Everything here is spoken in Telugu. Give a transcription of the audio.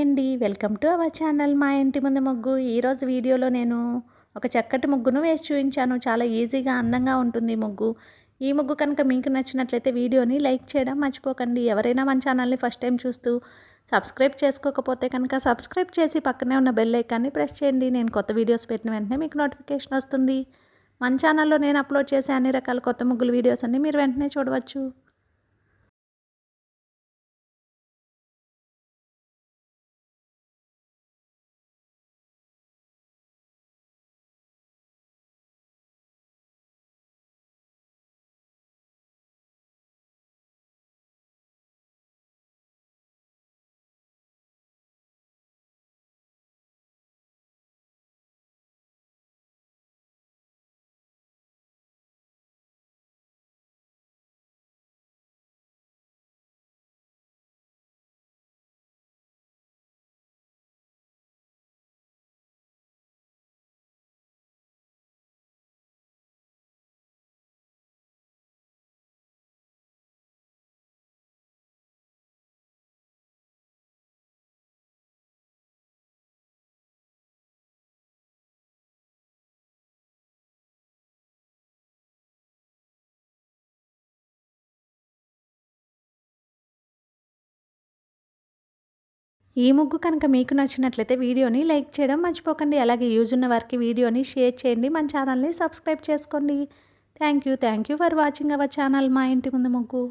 అండి. వెల్కమ్ టు అవర్ ఛానల్ మా ఇంటి ముందు ముగ్గు. ఈరోజు వీడియోలో నేను ఒక చక్కటి ముగ్గును వేసి చూపించాను. చాలా ఈజీగా అందంగా ఉంటుంది ఈ ముగ్గు. ఈ ముగ్గు కనుక మీకు నచ్చినట్లయితే వీడియోని లైక్ చేయడం మర్చిపోకండి. ఎవరైనా మన ఛానల్ని ఫస్ట్ టైం చూస్తూ సబ్స్క్రైబ్ చేసుకోకపోతే కనుక సబ్స్క్రైబ్ చేసి పక్కనే ఉన్న బెల్ ఐకాన్ని ప్రెస్ చేయండి. నేను కొత్త వీడియోస్ పెట్టిన వెంటనే మీకు నోటిఫికేషన్ వస్తుంది. మన ఛానల్లో నేను అప్లోడ్ చేసే అన్ని రకాల కొత్త ముగ్గుల వీడియోస్ అన్ని మీరు వెంటనే చూడవచ్చు. ఈ ముగ్గు కనుక మీకు నచ్చినట్లయితే వీడియోని లైక్ చేయడం మర్చిపోకండి. అలాగే యూజ్ ఉన్న వారికి వీడియోని షేర్ చేయండి. మన ఛానల్ని సబ్స్క్రైబ్ చేసుకోండి. Thank you for watching our channel మా ఇంటి ముందు ముగ్గు.